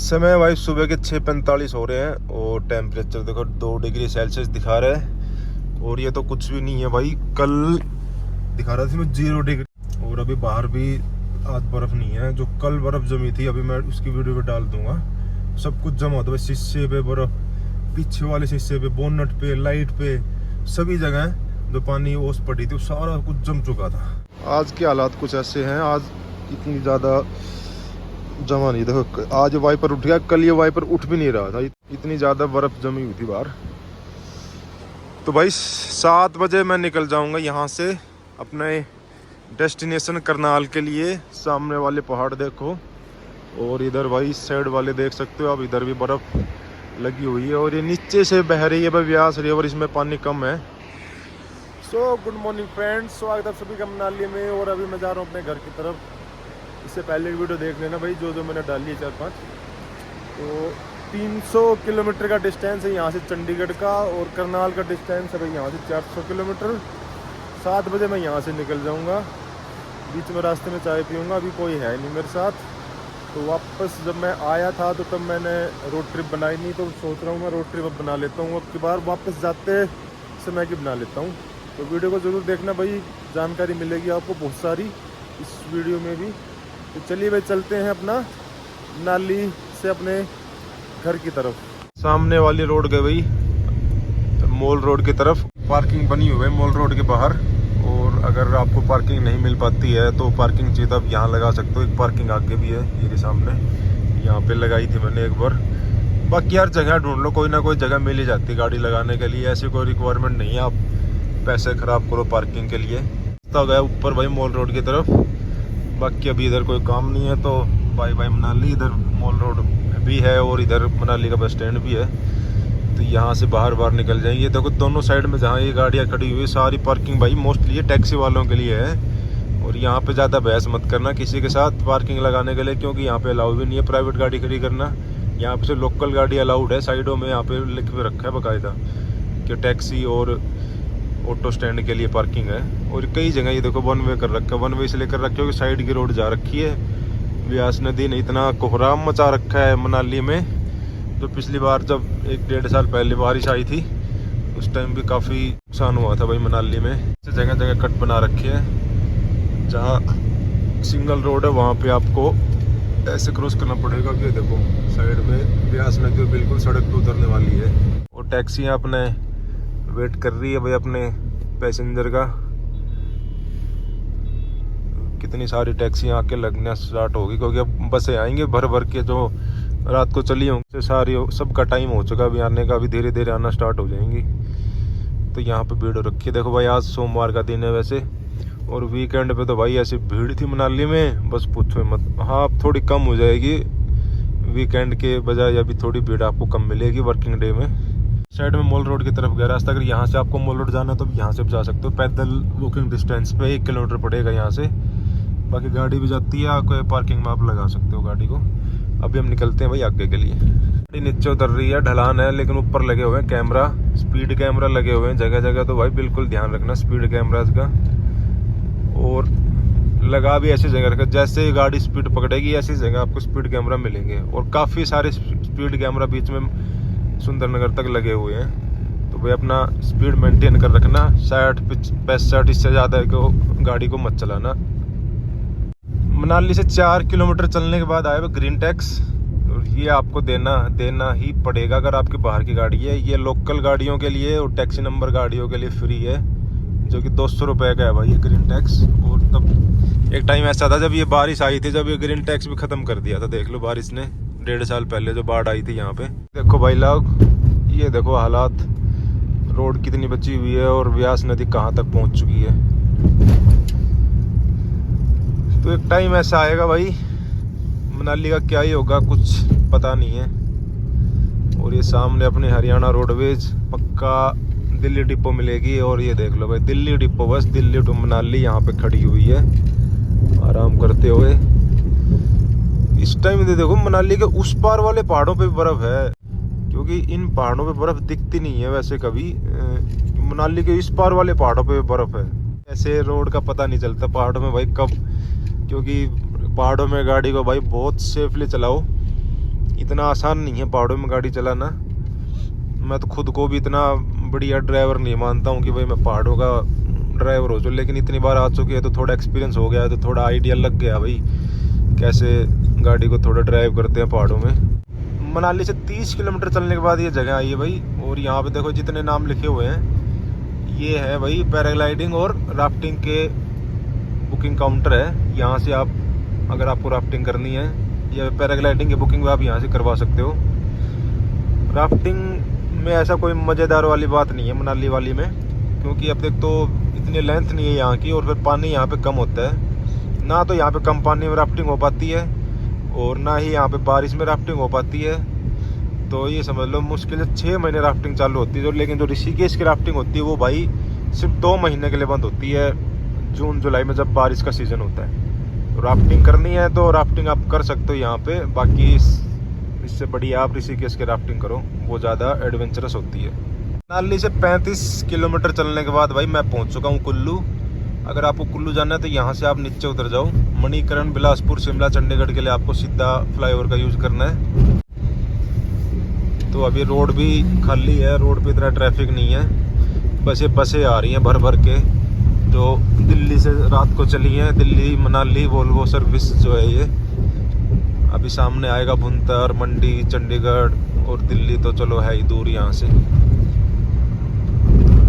समय भाई सुबह के 6:45 हो रहे हैं और टेम्परेचर देखो 2 डिग्री सेल्सियस दिखा रहा है। और ये तो कुछ भी नहीं है भाई, कल दिखा रहा था मैं 0 डिग्री। और अभी बाहर भी आज बर्फ नहीं है। जो कल बर्फ जमी थी अभी मैं उसकी वीडियो पे डाल दूंगा। सब कुछ जमा होता है, शीशे पे बर्फ, पीछे वाले शीशे पे, बोनट पे, लाइट पे, सभी जगह जो पानी ओस पड़ी थी सारा कुछ जम चुका था। आज के हालात कुछ ऐसे हैं। आज इतनी ज़्यादा जमा नहीं, देखो आज वाइपर उठ गया, कल ये वाइपर उठ भी नहीं रहा था, इतनी ज़्यादा बर्फ़ जमी हुई थी बाहर। तो भाई 7 बजे मैं निकल जाऊंगा यहाँ से अपने डेस्टिनेशन करनाल के लिए। सामने वाले पहाड़ देखो और इधर भाई साइड वाले देख सकते हो आप, इधर भी बर्फ़ लगी हुई है और ये नीचे से बह रही है भाई व्यास रिवर, इसमें पानी कम है। सो गुड मॉर्निंग फ्रेंड्स, स्वागत है सभी का मनाली में। और अभी मैं जा रहा हूँ अपने घर की तरफ। इससे पहले की वीडियो देख लेना भाई, जो मैंने डाली है 4-5। तो 300 किलोमीटर का डिस्टेंस है यहाँ से चंडीगढ़ का, और करनाल का डिस्टेंस है भाई यहाँ से 400 किलोमीटर। 7 बजे मैं यहाँ से निकल जाऊँगा। बीच में रास्ते में चाय पीऊँगा, अभी कोई है नहीं मेरे साथ। तो वापस जब मैं आया था तो तब मैंने रोड ट्रिप बनाई नहीं, तो सोच रहा हूँ मैं रोड ट्रिप अब बना लेता हूँ। अब की बार वापस जाते समय की बना लेता हूँ। तो वीडियो को ज़रूर देखना भाई, जानकारी मिलेगी आपको बहुत सारी इस वीडियो में भी। तो चलिए भाई चलते हैं अपना मनाली से अपने घर की तरफ। सामने वाली रोड गई भाई मॉल रोड की तरफ। पार्किंग बनी हुई है मॉल रोड के बाहर, और अगर आपको पार्किंग नहीं मिल पाती है तो पार्किंग चाहिए तो आप यहाँ लगा सकते हो। एक पार्किंग आगे भी है ये सामने, यहाँ पे लगाई थी मैंने एक बार। बाकी यार जगह ढूंढ लो, कोई ना कोई जगह मिल ही जाती है गाड़ी लगाने के लिए। ऐसी कोई रिक्वायरमेंट नहीं है आप पैसे खराब करो पार्किंग के लिए। तो गया ऊपर भाई मॉल रोड की तरफ। बाकी अभी इधर कोई काम नहीं है तो बाय बाय मनाली। इधर मॉल रोड भी है और इधर मनाली का बस स्टैंड भी है। तो यहाँ से बाहर निकल जाएंगे। देखो दोनों साइड में जहाँ ये गाड़ियाँ खड़ी हुई है सारी पार्किंग भाई मोस्टली ये टैक्सी वालों के लिए है। और यहाँ पे ज़्यादा बहस मत करना किसी के साथ पार्किंग लगाने के लिए, क्योंकि यहाँ पे अलाउ भी नहीं है प्राइवेट गाड़ी खड़ी करना। यहाँ पे से लोकल गाड़ी अलाउड है। साइडों में यहाँ पे लिख के रखा है बाकायदा कि टैक्सी और ऑटो स्टैंड के लिए पार्किंग है। और कई जगह ये देखो वन वे कर रखा है। वन वे इसलिए कर रखा है क्योंकि साइड की रोड जा रखी है। व्यास नदी ने इतना कोहराम मचा रखा है मनाली में। तो पिछली बार जब 1-1.5 साल पहले बारिश आई थी उस टाइम भी काफ़ी नुकसान हुआ था भाई मनाली में। जगह जगह कट बना रखी है। जहाँ सिंगल रोड है वहाँ पे आपको ऐसे क्रॉस करना पड़ेगा। ये देखो साइड में व्यास नदी बिल्कुल सड़क पे उतरने वाली है। और टैक्सी अपने वेट कर रही है भाई अपने पैसेंजर का। कितनी सारी टैक्सियाँ आके लगना स्टार्ट होगी, क्योंकि अब बसें आएंगे भर भर के जो रात को चली होंगी सारी। सबका टाइम हो चुका अभी आने का, अभी धीरे धीरे आना स्टार्ट हो जाएंगी। तो यहाँ पे भीड़ रखी है। देखो भाई आज सोमवार का दिन है वैसे, और वीकेंड पे तो भाई ऐसी भीड़ थी मनाली में बस पूछो मत। हाँ अब थोड़ी कम हो जाएगी वीकेंड के बजाय, अभी थोड़ी भीड़ आपको कम मिलेगी वर्किंग डे में। साइड में मॉल रोड की तरफ गया रास्ता। अगर यहाँ से आपको मॉल रोड जाना है तो यहाँ से जा सकते हो। पैदल वॉकिंग डिस्टेंस पे 1 किलोमीटर पड़ेगा यहाँ से। बाकी गाड़ी भी जाती है, कोई पार्किंग में आप लगा सकते हो गाड़ी को। अभी हम निकलते हैं भाई आगे के लिए। गाड़ी नीचे उतर रही है, ढलान है, लेकिन ऊपर लगे हुए हैं कैमरा, स्पीड कैमरा लगे हुए हैं जगह जगह। तो भाई बिल्कुल ध्यान रखना स्पीड कैमराज का। और लगा भी ऐसी जगह रखा जैसे गाड़ी स्पीड पकड़ेगी ऐसी जगह आपको स्पीड कैमरा मिलेंगे। और काफ़ी सारे स्पीड कैमरा बीच में सुंदरनगर तक लगे हुए हैं। तो भाई अपना स्पीड मेंटेन कर रखना। 60-65 इससे ज़्यादा को गाड़ी को मत चलाना। मनाली से 4 किलोमीटर चलने के बाद आएगा ग्रीन टैक्स। और ये आपको देना ही पड़ेगा अगर आपकी बाहर की गाड़ी है। ये लोकल गाड़ियों के लिए और टैक्सी नंबर गाड़ियों के लिए फ्री है, जो कि 200 रुपये का है भाई ये ग्रीन टैक्स। और तब एक टाइम ऐसा था जब ये बारिश आई थी, जब ये ग्रीन टैक्स भी ख़त्म कर दिया था। देख लो बारिश ने 1.5 साल पहले जो बाढ़ आई थी यहाँ पे। देखो भाई लोग ये देखो हालात, रोड कितनी बची हुई है और व्यास नदी कहाँ तक पहुँच चुकी है। तो एक टाइम ऐसा आएगा भाई मनाली का क्या ही होगा कुछ पता नहीं है। और ये सामने अपने हरियाणा रोडवेज पक्का दिल्ली डिपो मिलेगी। और ये देख लो भाई दिल्ली डिपो, बस दिल्ली टू मनाली यहाँ पे खड़ी हुई है आराम करते हुए। इस टाइम देखो मनाली के उस पार वाले पहाड़ों पे बर्फ है, क्योंकि इन पहाड़ों पे बर्फ दिखती नहीं है वैसे कभी। मनाली के इस पार वाले पहाड़ों पे बर्फ है। ऐसे रोड का पता नहीं चलता पहाड़ों में भाई कब, क्योंकि पहाड़ों में गाड़ी को भाई बहुत सेफली चलाओ। इतना आसान नहीं है पहाड़ों में गाड़ी चलाना। मैं तो खुद को भी इतना बढ़िया ड्राइवर नहीं मानता हूँ कि भाई मैं पहाड़ों का ड्राइवर हो जाऊँ, लेकिन इतनी बार आ चुकी है तो थोड़ा एक्सपीरियंस हो गया है, तो थोड़ा आइडिया लग गया भाई कैसे गाड़ी को थोड़ा ड्राइव करते हैं पहाड़ों में। मनाली से 30 किलोमीटर चलने के बाद ये जगह आई है भाई, और यहाँ पे देखो जितने नाम लिखे हुए हैं ये है भाई पैराग्लाइडिंग और राफ्टिंग के बुकिंग काउंटर है। यहाँ से आप अगर आपको राफ्टिंग करनी है या पैराग्लाइडिंग की बुकिंग भी आप यहाँ से करवा सकते हो। राफ्टिंग में ऐसा कोई मज़ेदार वाली बात नहीं है मनाली वाली में, क्योंकि अब तक तो इतनी लेंथ नहीं है यहाँ की, और फिर पानी यहाँ पे कम होता है ना, तो यहाँ पे कम पानी में राफ्टिंग हो पाती है और ना ही यहाँ पे बारिश में राफ्टिंग हो पाती है। तो ये समझ लो मुश्किल से 6 महीने राफ्टिंग चालू होती है, लेकिन जो ऋषिकेश की राफ्टिंग होती है वो भाई सिर्फ 2 महीने के लिए बंद होती है, जून जुलाई में जब बारिश का सीज़न होता है। तो राफ्टिंग करनी है तो राफ्टिंग आप कर सकते हो यहाँ पे, बाकी इससे बढ़िया आप ऋषिकेश की राफ्टिंग करो, वो ज़्यादा एडवेंचरस होती है। मनाली से 35 किलोमीटर चलने के बाद भाई मैं पहुँच चुका हूँ कुल्लू। अगर आपको कुल्लू जाना है तो यहाँ से आप नीचे उतर जाओ, मणिकरण, बिलासपुर, शिमला, चंडीगढ़ के लिए आपको सीधा फ्लाईओवर का यूज़ करना है। तो अभी रोड भी खाली है, रोड पे इतना ट्रैफिक नहीं है, बस ये बसें आ रही हैं भर भर के, जो दिल्ली से रात को चली हैं, दिल्ली मनाली वोल्वो सर्विस जो है ये। अभी सामने आएगा भुंतर, मंडी, चंडीगढ़ और दिल्ली तो चलो है ही दूर यहाँ से।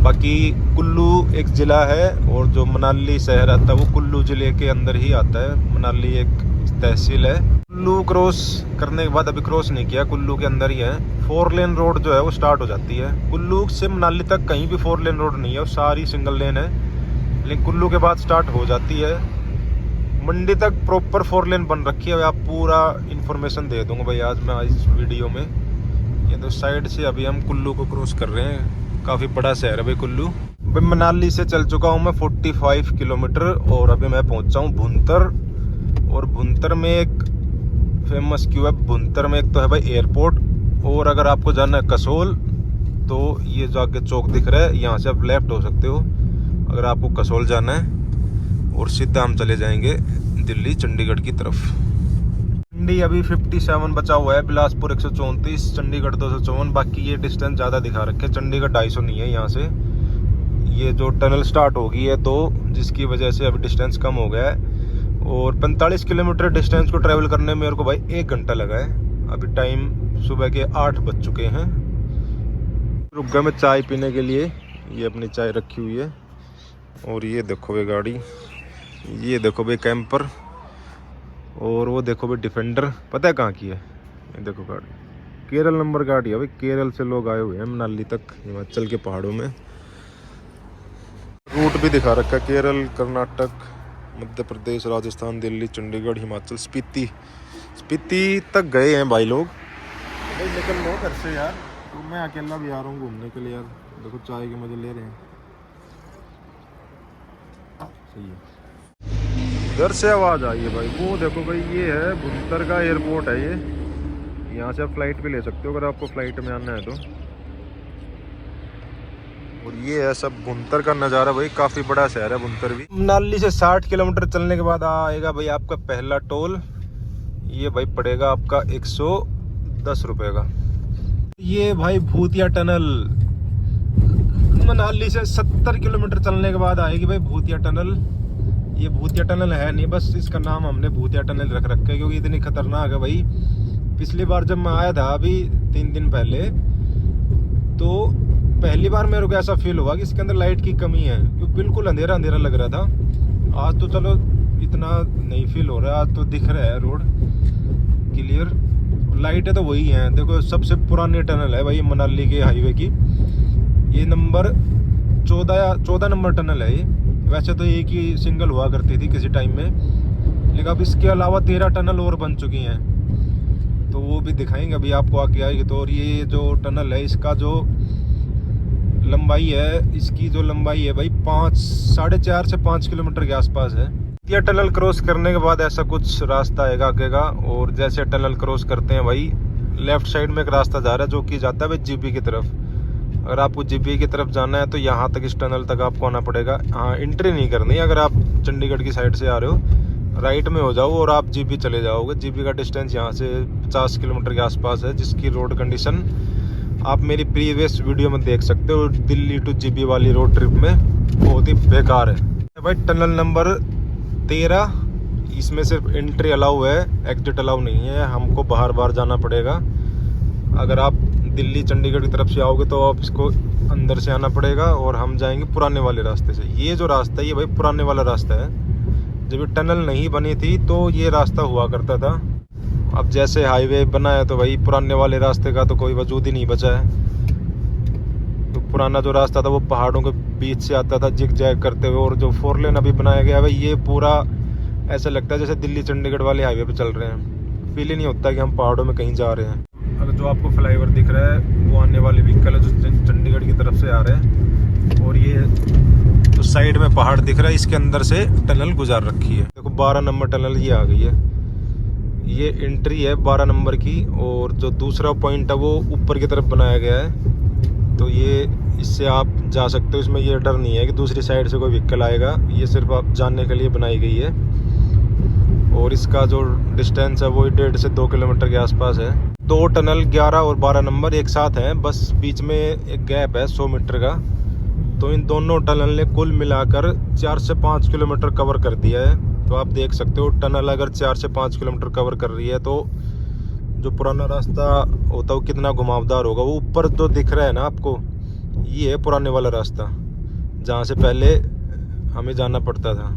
बाकी कुल्लू एक ज़िला है और जो मनाली शहर आता है वो कुल्लू ज़िले के अंदर ही आता है। मनाली एक तहसील है। कुल्लू क्रॉस करने के बाद, अभी क्रॉस नहीं किया, कुल्लू के अंदर ही है, 4 लेन रोड जो है वो स्टार्ट हो जाती है। कुल्लू से मनाली तक कहीं भी 4 लेन रोड नहीं है, वो सारी सिंगल लेन है, लेकिन कुल्लू के बाद स्टार्ट हो जाती है। मंडी तक प्रॉपर 4 लेन बन रखी है। आप पूरा इन्फॉर्मेशन दे दूंगा भाई आज मैं इस वीडियो में। ये तो साइड से अभी हम कुल्लू को क्रॉस कर रहे हैं, काफ़ी बड़ा शहर है भाई कुल्लू। भाई मनाली से चल चुका हूँ मैं 45 किलोमीटर और अभी मैं पहुँचा हूँ भुंतर। और भुंतर में एक फेमस क्यों है, भुंतर में एक तो है भाई एयरपोर्ट, और अगर आपको जाना है कसोल तो ये जो आगे चौक दिख रहा है यहाँ से आप लेफ्ट हो सकते हो अगर आपको कसोल जाना है, और सीधा हम चले जाएंगे दिल्ली चंडीगढ़ की तरफ। मंडी अभी 57 बचा हुआ है, बिलासपुर 134, चंडीगढ़ 254। बाकी ये डिस्टेंस ज़्यादा दिखा रखे, चंडीगढ़ 250 नहीं है यहाँ से। ये जो टनल स्टार्ट हो गई है तो जिसकी वजह से अभी डिस्टेंस कम हो गया है, और 45 किलोमीटर डिस्टेंस को ट्रैवल करने में मेरे को भाई 1 घंटा लगा है। अभी टाइम सुबह के 8 बज चुके हैं। रुक गए मैं चाय पीने के लिए, ये अपनी चाय रखी हुई है। और ये देखो भाई गाड़ी, ये देखो भाई कैंपर, और वो देखो भाई डिफेंडर। पता है कहाँ की है? ये देखो गाड़ी, केरल नंबर गाड़ी है भाई। केरल से लोग आए हुए हैं मनाली तक, हिमाचल के पहाड़ों में। रूट भी दिखा रखा है, केरल, कर्नाटक, मध्य प्रदेश, राजस्थान, दिल्ली, चंडीगढ़, हिमाचल, स्पीति तक गए हैं भाई लोग। भाई निकल लो घर से यार, तो मैं अकेला भी आ रहा हूँ घूमने के लिए यार। देखो चाय के मजे ले रहे हैं, सही है। घर से आवाज़ आई है भाई, वो देखो भाई ये है भुंतर का एयरपोर्ट है। ये यहाँ से आप फ्लाइट भी ले सकते हो अगर आपको फ्लाइट में आना है तो। और ये है सब भुंतर का नज़ारा भाई, काफ़ी बड़ा शहर है भुंतर भी। मनाली से 60 किलोमीटर चलने के बाद आएगा भाई आपका पहला टोल। ये भाई पड़ेगा आपका 110 रुपये का। ये भाई भूतिया टनल, मनाली से 70 किलोमीटर चलने के बाद आएगी भाई भूतिया टनल। ये भूतिया टनल है नहीं, बस इसका नाम हमने भूतिया टनल रख रखा है क्योंकि इतनी खतरनाक है भाई। पिछली बार जब मैं आया था अभी 3 दिन पहले, तो पहली बार मेरे को ऐसा फील हुआ कि इसके अंदर लाइट की कमी है, क्योंकि बिल्कुल अंधेरा अंधेरा लग रहा था। आज तो चलो इतना नहीं फील हो रहा है, आज तो दिख रहा है रोड क्लियर, लाइटें तो वही हैं। देखो सबसे पुरानी टनल है भाई मनाली के हाईवे की, ये नंबर 14 नंबर टनल है ये। वैसे तो एक ही सिंगल हुआ करती थी किसी टाइम में, लेकिन अब इसके अलावा 13 टनल और बन चुकी हैं, तो वो भी दिखाएंगे अभी आपको आगे आएगी तो। और ये जो टनल है इसका जो लंबाई है, इसकी जो लंबाई है भाई 4.5 से 5 किलोमीटर के आसपास है। यह टनल क्रॉस करने के बाद ऐसा कुछ रास्ता आएगा आगे का, और जैसे टनल क्रॉस करते हैं भाई लेफ्ट साइड में एक रास्ता जा रहा है जो कि जाता है भाई जीपी की तरफ। अगर आपको जीपी की तरफ जाना है तो यहाँ तक, इस टनल तक आपको आना पड़ेगा। हाँ, एंट्री नहीं करनी अगर आप चंडीगढ़ की साइड से आ रहे हो, राइट में हो जाओ और आप जीबी चले जाओगे। जीबी का डिस्टेंस यहाँ से 50 किलोमीटर के आसपास है, जिसकी रोड कंडीशन आप मेरी प्रीवियस वीडियो में देख सकते हो। दिल्ली टू जीबी वाली रोड ट्रिप में बहुत ही बेकार है भाई। टनल नंबर 13, इसमें सिर्फ एंट्री अलाउ है, एग्जिट अलाउ नहीं है। हमको बाहर बाहर जाना पड़ेगा। अगर आप दिल्ली चंडीगढ़ की तरफ से आओगे तो आप इसको अंदर से आना पड़ेगा और हम जाएंगे पुराने वाले रास्ते से। ये जो रास्ता है ये भाई पुराने वाला रास्ता है। जब ये टनल नहीं बनी थी तो ये रास्ता हुआ करता था। अब जैसे हाईवे बना है तो भाई पुराने वाले रास्ते का तो कोई वजूद ही नहीं बचा है। तो पुराना जो रास्ता था वो पहाड़ों के बीच से आता था जिग जैग करते हुए, और जो 4 लेन अभी बनाया गया है भाई ये पूरा ऐसा लगता है जैसे दिल्ली चंडीगढ़ वाले हाईवे पे चल रहे हैं। फील ही नहीं होता कि हम पहाड़ों में कहीं जा रहे हैं। अगर जो आपको फ्लाईओवर दिख रहा है वो आने वाले व्हीकल है जो चंडीगढ़ की तरफ से आ रहे हैं, और ये जो साइड में पहाड़ दिख रहा है इसके अंदर से टनल गुजार रखी है। देखो 12 नंबर टनल ये आ गई है। ये एंट्री है 12 नंबर की, और जो दूसरा पॉइंट है वो ऊपर की तरफ बनाया गया है। तो ये इससे आप जा सकते हो। इसमें ये डर नहीं है कि दूसरी साइड से कोई व्हीकल आएगा। ये सिर्फ आप जानने के लिए बनाई गई है। और इसका जो डिस्टेंस है वो 1.5 से 2 किलोमीटर के आसपास है। 2 टनल 11 और 12 नंबर एक साथ हैं, बस बीच में एक गैप है 100 मीटर का। तो इन दोनों टनल ने कुल मिलाकर 4 से 5 किलोमीटर कवर कर दिया है। तो आप देख सकते हो टनल अगर 4 से 5 किलोमीटर कवर कर रही है तो जो पुराना रास्ता होता है वो कितना घुमावदार होगा। वो ऊपर जो दिख रहा है ना आपको, ये है पुराने वाला रास्ता जहाँ से पहले हमें जाना पड़ता था।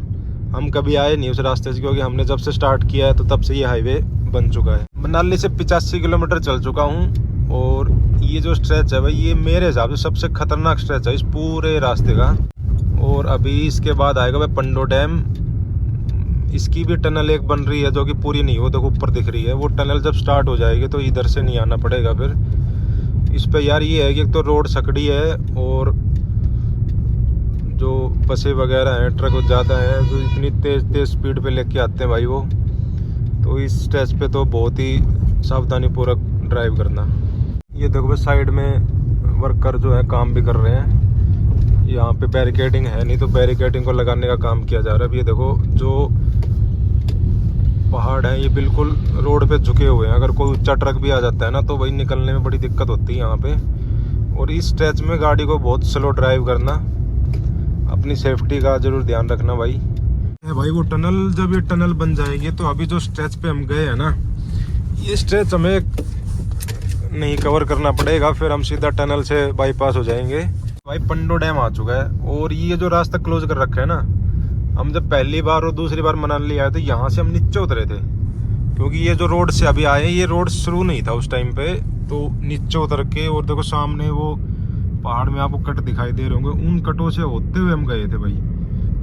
हम कभी आए नहीं उस रास्ते से, क्योंकि हमने जब से स्टार्ट किया है तो तब से ये हाईवे बन चुका है। मनाली से 85 किलोमीटर चल चुका हूँ, और ये जो स्ट्रेच है भाई ये मेरे हिसाब से सबसे खतरनाक स्ट्रेच है इस पूरे रास्ते का। और अभी इसके बाद आएगा भाई पंडो डैम। इसकी भी टनल एक बन रही है जो कि पूरी नहीं हो, देखो ऊपर दिख रही है। वो टनल जब स्टार्ट हो जाएगी तो इधर से नहीं आना पड़ेगा फिर। इस पे यार ये है कि एक तो रोड सकड़ी है, और जो बसें वगैरह हैं, ट्रक ज़्यादा हैं, जो इतनी तेज़ स्पीड पे लेके आते हैं भाई वो। तो इस स्ट्रेच पे तो बहुत ही सावधानीपूर्वक ड्राइव करना। ये देखो भाई साइड में वर्कर जो है काम भी कर रहे हैं। यहाँ पे बैरिकेडिंग है नहीं, तो बैरिकेडिंग को लगाने का काम किया जा रहा है। अब ये देखो जो पहाड़ है ये बिल्कुल रोड पे झुके हुए हैं। अगर कोई ऊंचा ट्रक भी आ जाता है ना तो वही निकलने में बड़ी दिक्कत होती है यहाँ पे। और इस स्ट्रेच में गाड़ी को बहुत स्लो ड्राइव करना, अपनी सेफ्टी का जरूर ध्यान रखना भाई। भाई वो टनल, जब ये टनल बन जाएगी तो अभी जो स्ट्रेच पे हम गए हैं ना, ये स्ट्रेच हमें नहीं कवर करना पड़ेगा, फिर हम सीधा टनल से बाईपास हो जाएंगे। भाई पंडो डैम आ चुका है, और ये जो रास्ता क्लोज कर रखा है ना, हम जब पहली बार और दूसरी बार मनाली आए तो यहाँ से हम नीचे उतरे थे, क्योंकि ये जो रोड से अभी आए ये रोड शुरू नहीं था उस टाइम पे। तो नीचे उतर के, और देखो सामने वो पहाड़ में आपको कट दिखाई दे रहे होंगे, उन कटों से होते हुए हम गए थे भाई।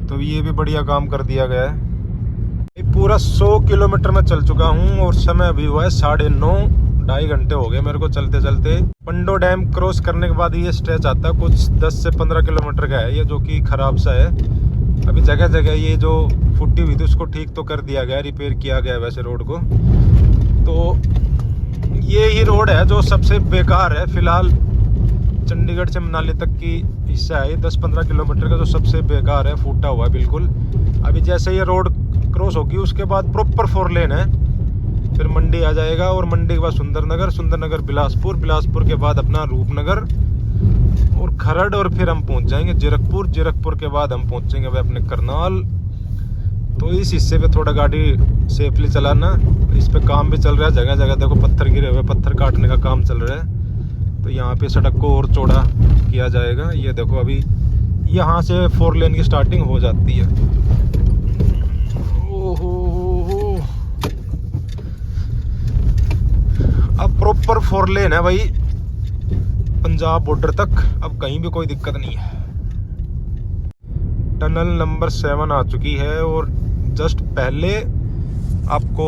तो ये भी बढ़िया काम कर दिया गया है। पूरा 100 किलोमीटर में चल चुका हूँ, और समय अभी हुआ है 9:30, 2.5 घंटे हो गए मेरे को चलते चलते। पंडो डैम क्रॉस करने के बाद ये स्ट्रेच आता है, कुछ 10 से 15 किलोमीटर का है ये, जो कि खराब सा है। अभी जगह जगह ये जो फुटी हुई थी उसको ठीक तो कर दिया गया, रिपेयर किया गया वैसे रोड को। तो ये ही रोड है जो सबसे बेकार है फिलहाल। चंडीगढ़ से मनाली तक की हिस्सा है 10-15 किलोमीटर का, जो सबसे बेकार है, फूटा हुआ है बिल्कुल। अभी जैसे ये रोड क्रॉस होगी उसके बाद प्रॉपर 4 लेन है, फिर मंडी आ जाएगा, और मंडी के बाद सुंदरनगर, सुंदरनगर बिलासपुर, बिलासपुर के बाद अपना रूपनगर और खरड़, और फिर हम पहुंच जाएंगे जीरकपुर। जीरकपुर के बाद हम पहुंचेंगे भाई अपने करनाल। तो इस हिस्से पे थोड़ा गाड़ी सेफली चलाना। इस पे काम भी चल रहा है, जगह जगह देखो पत्थर गिरे हुए, पत्थर काटने का काम चल रहा है। तो यहाँ पे सड़क को और चौड़ा किया जाएगा। ये देखो अभी यहाँ से 4 लेन की स्टार्टिंग हो जाती है। ओहो, अब प्रॉपर 4 लेन है भाई पंजाब बॉर्डर तक, अब कहीं भी कोई दिक्कत नहीं है। टनल नंबर 7 आ चुकी है, और जस्ट पहले आपको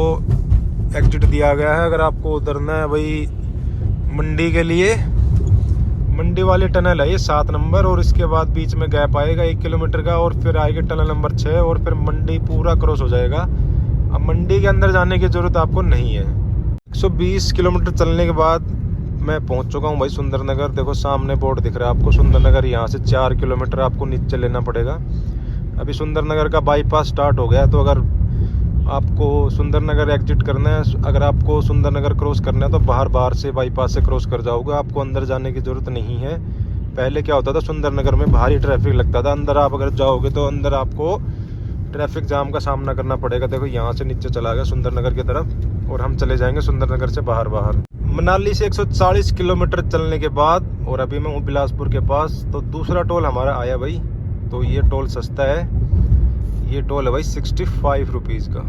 एग्जिट दिया गया है। अगर आपको उतरना है भाई मंडी के लिए, मंडी वाली टनल है ये 7 नंबर, और इसके बाद बीच में गैप आएगा 1 किलोमीटर का, और फिर आएगी टनल नंबर 6, और फिर मंडी पूरा क्रॉस हो जाएगा। अब मंडी के अंदर जाने की जरूरत आपको नहीं है। 120 किलोमीटर चलने के बाद मैं पहुंच चुका हूं भाई सुंदरनगर। देखो सामने बोर्ड दिख रहा है आपको सुंदरनगर। यहाँ से 4 किलोमीटर आपको नीचे लेना पड़ेगा। अभी सुंदरनगर का बाईपास स्टार्ट हो गया, तो अगर आपको सुंदरनगर एग्जिट करना है। अगर आपको सुंदरनगर क्रॉस करना है तो बाहर से बाईपास से क्रॉस कर जाओगे, आपको अंदर जाने की ज़रूरत नहीं है। पहले क्या होता था, सुंदरनगर में भारी ट्रैफिक लगता था, अंदर आप अगर जाओगे तो अंदर आपको ट्रैफिक जाम का सामना करना पड़ेगा। देखो यहाँ से नीचे चला गया सुंदरनगर की तरफ और हम चले जाएंगे सुंदरनगर से बाहर। मनाली से 140 किलोमीटर चलने के बाद और अभी मैं हूँ बिलासपुर के पास, तो दूसरा टोल हमारा आया भाई। तो ये टोल सस्ता है, ये टोल है भाई 65 रुपीज़ का।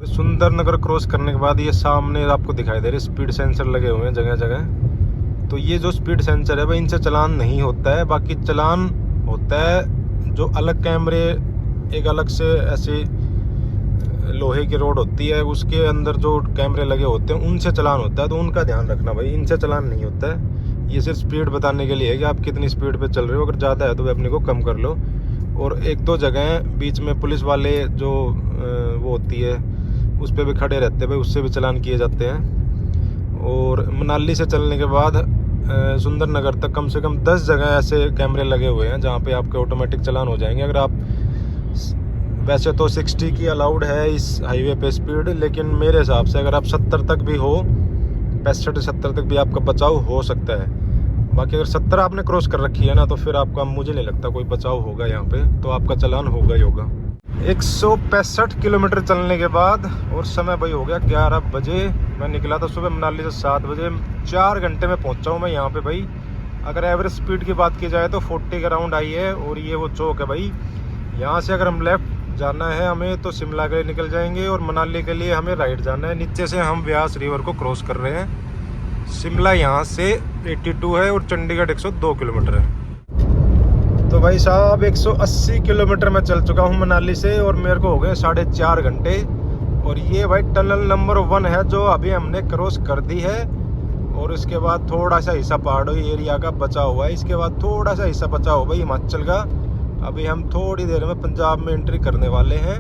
सुंदरनगर क्रॉस करने के बाद ये सामने आपको दिखाई दे रहे स्पीड सेंसर लगे हुए हैं जगह जगह। तो ये जो स्पीड सेंसर है भाई, इनसे चलान नहीं होता है, बाकी चलान होता है जो अलग कैमरे, एक अलग से ऐसी लोहे की रोड होती है, उसके अंदर जो कैमरे लगे होते हैं उनसे चलान होता है। तो उनका ध्यान रखना भाई, इनसे चलान नहीं होता है। ये सिर्फ स्पीड बताने के लिए है कि आप कितनी स्पीड पे चल रहे हो। अगर ज़्यादा है तो अपने को कम कर लो। और एक दो जगह बीच में पुलिस वाले जो वो होती है उस पर भी खड़े रहते हैं भाई, उससे भी चलान किए जाते हैं। और मनाली से चलने के बाद सुंदरनगर तक कम से कम 10 जगह ऐसे कैमरे लगे हुए हैं जहाँ पे आपके ऑटोमेटिक चलान हो जाएंगे। अगर आप, वैसे तो 60 की अलाउड है इस हाईवे पे स्पीड, लेकिन मेरे हिसाब से अगर आप 70 तक भी हो, 65-70 तक भी आपका बचाव हो सकता है। बाकी अगर 70 आपने क्रॉस कर रखी है ना, तो फिर आपका, मुझे नहीं लगता कोई बचाव होगा यहाँ पे, तो आपका चलान होगा ही होगा। 165 किलोमीटर चलने के बाद और समय भाई हो गया 11 बजे। मैं निकला था सुबह मनाली से 7 बजे, 4 घंटे में पहुँचा हूँ मैं यहाँ पे भाई। अगर एवरेज स्पीड की बात की जाए तो 40 के अराउंड आई है। और ये वो चौक है भाई, यहाँ से अगर हम लेफ्ट जाना है हमें तो शिमला के लिए निकल जाएंगे, और मनाली के लिए हमें राइट जाना है। नीचे से हम व्यास रिवर को क्रॉस कर रहे हैं। शिमला यहाँ से 82 है और चंडीगढ़ 102 किलोमीटर है। तो भाई साहब 180 किलोमीटर मैं चल चुका हूँ मनाली से, और मेरे को हो गए 4.5 घंटे। और ये भाई टनल नंबर 1 है जो अभी हमने क्रॉस कर दी है। और इसके बाद थोड़ा सा हिस्सा पहाड़ी एरिया का बचा हुआ है, इसके बाद थोड़ा सा हिस्सा बचा हुआ भाई हिमाचल का। अभी हम थोड़ी देर में पंजाब में एंट्री करने वाले हैं।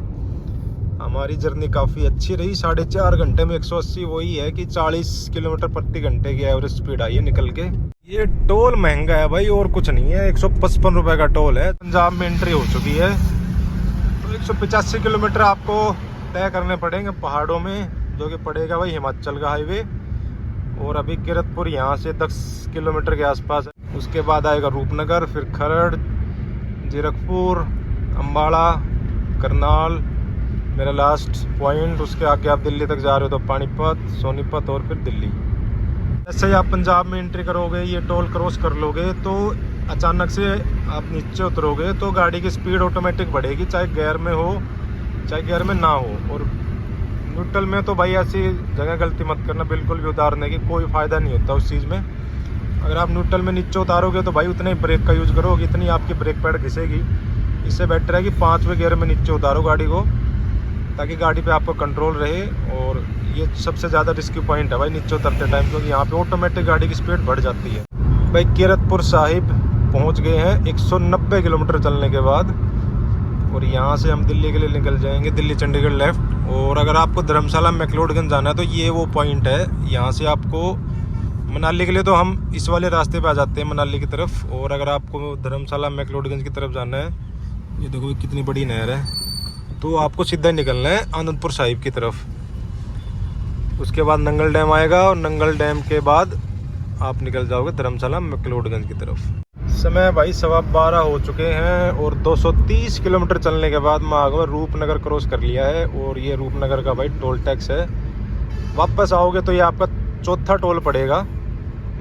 हमारी जर्नी काफ़ी अच्छी रही। 4.5 घंटे में 180 वही है कि 40 किलोमीटर प्रति घंटे की एवरेज स्पीड आई है निकल के। ये टोल महंगा है भाई और कुछ नहीं है, 155 रुपये का टोल है। पंजाब में एंट्री हो चुकी है, तो 185 किलोमीटर आपको तय करने पड़ेंगे पहाड़ों में, जो कि पड़ेगा भाई हिमाचल का हाईवे। और अभी कीरतपुर यहाँ से 10 किलोमीटर के आसपास है। उसके बाद आएगा रूपनगर, फिर खरड़, जीरकपुर, अम्बाड़ा, करनाल, मेरा लास्ट पॉइंट। उसके आगे आप दिल्ली तक जा रहे हो तो पानीपत, सोनीपत और फिर दिल्ली। जैसे ही आप पंजाब में एंट्री करोगे, ये टोल क्रॉस कर लोगे, तो अचानक से आप नीचे उतरोगे तो गाड़ी की स्पीड ऑटोमेटिक बढ़ेगी, चाहे गियर में हो चाहे गियर में ना हो। और न्यूट्रल में तो भाई ऐसी जगह गलती मत करना, बिल्कुल भी उतारने की कोई फ़ायदा नहीं होता उस चीज़ में। अगर आप न्यूट्रल में नीचे उतारोगे तो भाई उतने ही ब्रेक का यूज़ करो, इतनी आपकी ब्रेक पैड घिसेगी। इससे बेटर है कि 5वें गियर में नीचे उतारो गाड़ी को, ताकि गाड़ी पे आपको कंट्रोल रहे। और ये सबसे ज़्यादा रिस्की पॉइंट है भाई नीचे उतरते टाइम, क्योंकि यहाँ पे ऑटोमेटिक गाड़ी की स्पीड बढ़ जाती है। भाई कीरतपुर साहिब पहुँच गए हैं 190 किलोमीटर चलने के बाद। और यहाँ से हम दिल्ली के लिए निकल जाएंगे, दिल्ली चंडीगढ़ लेफ़्ट। और अगर आपको धर्मशाला मैक्लोडगंज जाना है तो ये वो पॉइंट है। यहाँ से आपको मनाली के लिए तो हम इस वाले रास्ते पे आ जाते हैं मनाली की तरफ। और अगर आपको धर्मशाला मैक्लोडगंज की तरफ जाना है, ये देखो कितनी बड़ी नहर है, तो आपको सीधा निकलना है आनंदपुर साहिब की तरफ। उसके बाद नंगल डैम आएगा, और नंगल डैम के बाद आप निकल जाओगे धर्मशाला मैक्लोडगंज की तरफ। समय भाई 12:15 हो चुके हैं, और 230 किलोमीटर चलने के बाद मैं आगे रूपनगर क्रॉस कर लिया है। और ये रूपनगर का भाई टोल टैक्स है। वापस आओगे तो ये आपका चौथा टोल पड़ेगा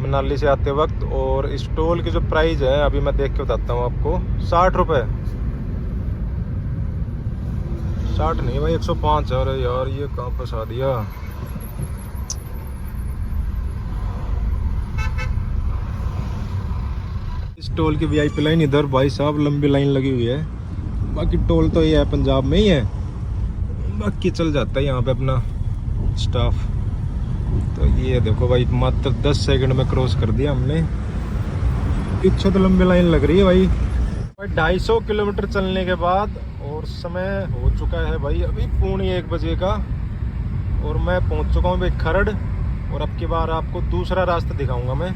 मनाली से आते वक्त। और इस टोल की जो प्राइस है अभी मैं देख के बताता हूँ आपको, 60 रुपये। 60 नहीं भाई 105। अरे यार ये कहाँ फंसा दिया। इस टोल की वीआईपी लाइन इधर भाई साहब लंबी लाइन लगी हुई है। बाकी टोल तो ये है पंजाब में ही है, बाकी चल जाता है यहाँ पे अपना स्टाफ। तो ये देखो भाई मात्र 10 सेकंड में क्रॉस कर दिया हमने। पीछे तो लंबी लाइन लग रही है भाई। 250 किलोमीटर चलने के बाद और समय हो चुका है भाई अभी 1:45 बजे का, और मैं पहुंच चुका हूं भाई खरड़। और अब की बार आपको दूसरा रास्ता दिखाऊंगा मैं,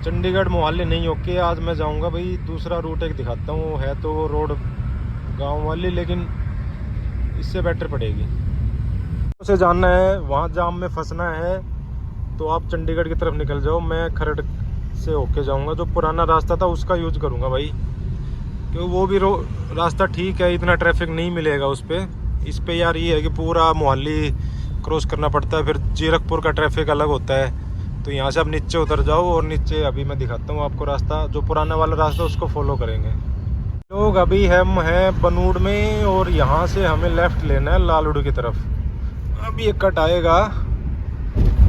चंडीगढ़ मोहाली नहीं होके आज मैं जाऊंगा भाई दूसरा रूट एक दिखाता हूँ। है तो वो रोड गांव वाली, लेकिन इससे बेटर पड़ेगी। उसे जाना है, वहाँ जाम में फंसना है तो आप चंडीगढ़ की तरफ निकल जाओ, मैं खरड़ से होके जाऊँगा। जो पुराना रास्ता था उसका यूज़ करूँगा भाई, क्योंकि वो भी रास्ता ठीक है, इतना ट्रैफिक नहीं मिलेगा उस पर। इस पे यार ये है कि पूरा मोहाली क्रॉस करना पड़ता है, फिर जीरकपुर का ट्रैफिक अलग होता है। तो यहाँ से आप नीचे उतर जाओ, और नीचे अभी मैं दिखाता हूँ आपको रास्ता, जो पुराना वाला रास्ता उसको फॉलो करेंगे लोग। अभी हम हैं बनूड़ में, और यहाँ से हमें लेफ़्ट लेना है लालड़ू की तरफ। अभी एक कट आएगा,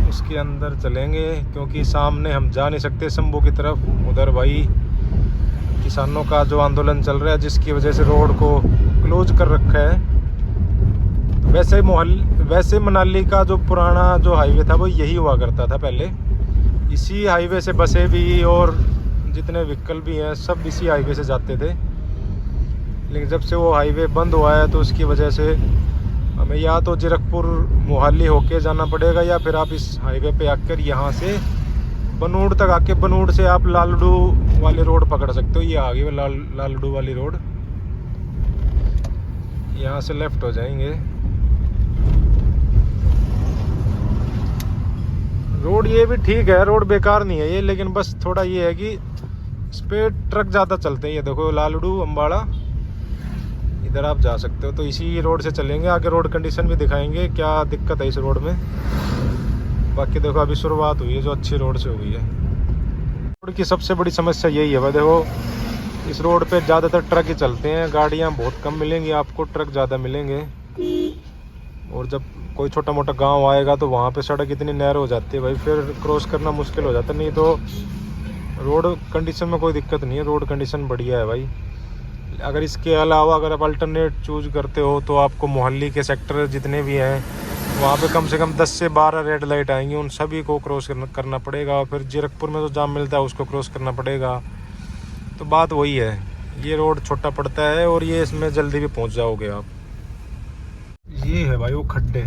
उसके अंदर चलेंगे, क्योंकि सामने हम जा नहीं सकते शंभू की तरफ। उधर भाई किसानों का जो आंदोलन चल रहा है, जिसकी वजह से रोड को क्लोज कर रखा है। वैसे मनाली का जो पुराना जो हाईवे था वो यही हुआ करता था पहले। इसी हाईवे से बसें भी और जितने व्हीकल भी हैं सब इसी हाईवे से जाते थे। लेकिन जब से वो हाईवे बंद हुआ है तो उसकी वजह से हमें या तो जीरकपुर मोहाली होके जाना पड़ेगा, या फिर आप इस हाईवे पे आकर यहाँ से बनूड़ तक आके, बनूड़ से आप लालड़ू वाली रोड पकड़ सकते हो। ये आ गई लालड़ू वाली रोड, यहाँ से लेफ़्ट हो जाएंगे। रोड ये भी ठीक है, रोड बेकार नहीं है ये, लेकिन बस थोड़ा ये है कि इस पर ट्रक ज़्यादा चलते हैं। ये देखो लालड़ू अम्बाड़ा, इधर आप जा सकते हो। तो इसी रोड से चलेंगे, आगे रोड कंडीशन भी दिखाएंगे क्या दिक्कत है इस रोड में। बाकी देखो अभी शुरुआत हुई है जो अच्छी रोड से हुई है। रोड की सबसे बड़ी समस्या यही है भाई, देखो इस रोड पे ज़्यादातर ट्रक ही चलते हैं, गाड़ियाँ बहुत कम मिलेंगी आपको, ट्रक ज़्यादा मिलेंगे। और जब कोई छोटा मोटा गांव आएगा तो वहाँ पे सड़क इतनी नैरो हो जाती है भाई, फिर क्रॉस करना मुश्किल हो जाता है। नहीं तो रोड कंडीशन में कोई दिक्कत नहीं है, रोड कंडीशन बढ़िया है भाई। अगर इसके अलावा अगर आप अल्टरनेट चूज़ करते हो तो आपको मोहाली के सेक्टर जितने भी हैं वहाँ पे कम से कम 10 से 12 रेड लाइट आएंगी, उन सभी को क्रॉस करना पड़ेगा। और फिर जीरकपुर में जो जाम मिलता है उसको क्रॉस करना पड़ेगा। तो बात वही है, ये रोड छोटा पड़ता है और ये इसमें जल्दी भी पहुँच जाओगे आप। ये है भाई वो खड्डे,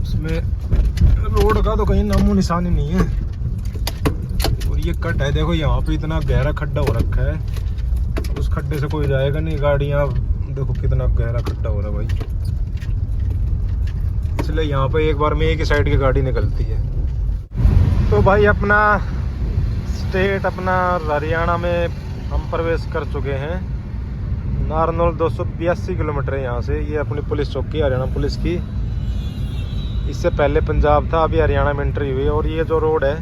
उसमें रोड का तो कहीं नामो निशान ही नहीं है। और ये कट है, देखो यहाँ पे इतना गहरा खड्डा हो रखा है, उस खड्डे से कोई जाएगा नहीं। गाड़ियाँ देखो कितना गहरा खड्डा हो रहा है भाई, इसलिए यहाँ पे एक बार में एक ही साइड की गाड़ी निकलती है। तो भाई अपना स्टेट, अपना हरियाणा में हम प्रवेश कर चुके हैं। नारनौल 282 किलोमीटर है यहाँ से। ये अपनी पुलिस चौकी हरियाणा पुलिस की, इससे पहले पंजाब था, अभी हरियाणा में एंट्री हुई। और ये जो रोड है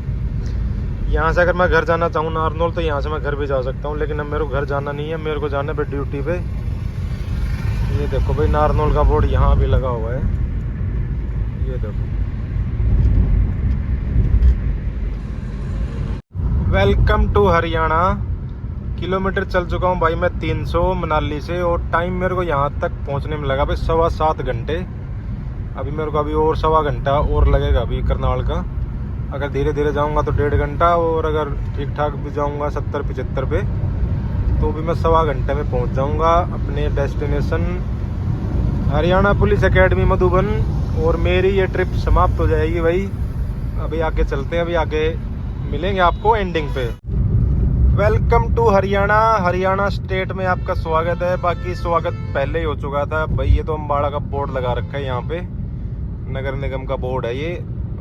यहाँ से अगर मैं घर जाना चाहूँ नारनौल तो यहाँ से मैं घर भी जा सकता हूँ, लेकिन अब मेरे को घर जाना नहीं है, मेरे को जाना है ड्यूटी पे। ये देखो भाई नारनौल का बोर्ड यहाँ भी लगा हुआ है, ये देखो। Welcome to Haryana. किलोमीटर चल चुका हूँ भाई मैं 300 मनाली से, और टाइम मेरे को यहाँ तक पहुँचने में लगा भाई 7.25 घंटे। अभी मेरे को अभी और 1.25 घंटा और लगेगा अभी करनाल का। अगर धीरे धीरे जाऊँगा तो 1.5 घंटा, और अगर ठीक ठाक भी जाऊँगा 70-75 पे तो भी मैं 1.25 घंटे में पहुँच जाऊँगा अपने destination Haryana police academy Madhuban. और मेरी ये ट्रिप समाप्त हो जाएगी भाई। अभी आगे चलते हैं, अभी आगे मिलेंगे आपको एंडिंग पे। Welcome to Haryana. Haryana state में आपका स्वागत है। बाकी स्वागत पहले ही हो चुका था भाई। ये तो अम्बाड़ा का बोर्ड लगा रखा है यहाँ पे, नगर निगम का बोर्ड है ये।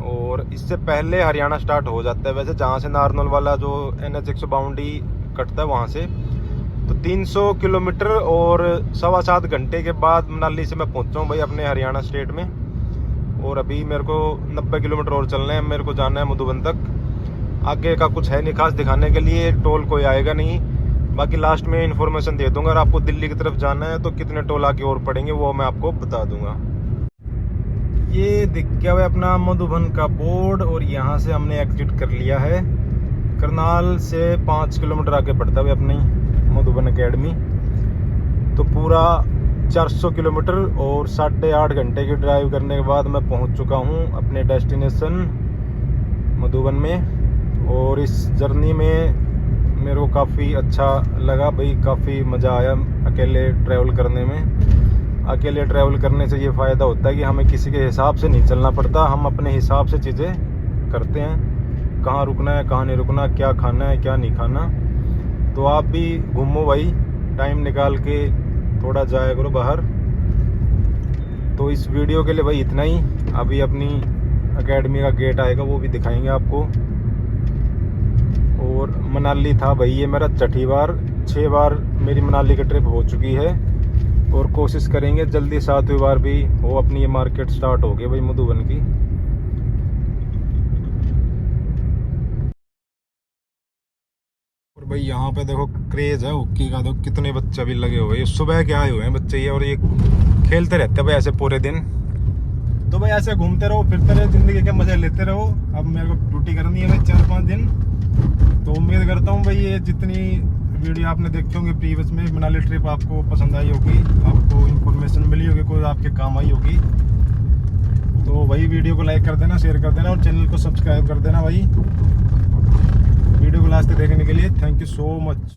और इससे पहले हरियाणा स्टार्ट हो जाता है वैसे, जहाँ से नारनौल वाला जो NH 152 कटता है वहाँ से। तो 300 किलोमीटर और 7.25 घंटे के बाद मनाली से मैं पहुँचा हूँ भाई अपने हरियाणा स्टेट में। और अभी मेरे को 90 किलोमीटर और चलना है, मेरे को जाना है मधुबन तक। आगे का कुछ है नहीं खास दिखाने के लिए, टोल कोई आएगा नहीं। बाकी लास्ट में इन्फॉर्मेशन दे दूंगा। अगर आपको दिल्ली की तरफ जाना है तो कितने टोल आगे और पड़ेंगे वो मैं आपको बता दूंगा। ये दिख गया है अपना मधुबन का बोर्ड, और यहाँ से हमने एग्जिट कर लिया है। करनाल से 5 किलोमीटर आगे पड़ता है अपनी मधुबन एकेडमी। तो पूरा 400 किलोमीटर और 8.5 घंटे की ड्राइव करने के बाद मैं पहुँच चुका हूँ अपने डेस्टिनेशन मधुबन में। और इस जर्नी में मेरे को काफ़ी अच्छा लगा भाई, काफ़ी मज़ा आया अकेले ट्रैवल करने में। अकेले ट्रैवल करने से ये फ़ायदा होता है कि हमें किसी के हिसाब से नहीं चलना पड़ता, हम अपने हिसाब से चीज़ें करते हैं। कहाँ रुकना है, कहाँ नहीं रुकना, क्या खाना है, क्या नहीं खाना। तो आप भी घूमो भाई, टाइम निकाल के थोड़ा जाया करो बाहर। तो इस वीडियो के लिए भाई इतना ही। अभी अपनी एकेडमी का गेट आएगा, वो भी दिखाएंगे आपको। और मनाली था भाई ये मेरा छठी बार, 6 बार मेरी मनाली की ट्रिप हो चुकी है। और कोशिश करेंगे जल्दी 7वीं बार भी हो। अपनी ये मार्केट स्टार्ट हो गई भाई मधुबन की। और भाई यहाँ पे देखो क्रेज है हॉकी का, देखो कितने बच्चे भी लगे हुए हैं। सुबह के आए हुए हैं बच्चे ये, और ये खेलते रहते हैं भाई ऐसे पूरे दिन। तो भाई ऐसे घूमते रहो फिरते रहो, जिंदगी के मजे लेते रहो। अब मेरे को ड्यूटी करनी है भाई 4-5 दिन। तो उम्मीद करता हूँ भाई ये जितनी वीडियो आपने देखी होंगी प्रीवियस में मनाली ट्रिप आपको पसंद आई होगी, आपको इन्फॉर्मेशन मिली होगी, कोई आपके काम आई होगी। तो भाई वीडियो को लाइक कर देना, शेयर कर देना और चैनल को सब्सक्राइब कर देना भाई। वीडियो को लास्ट तक देखने के लिए थैंक यू सो मच।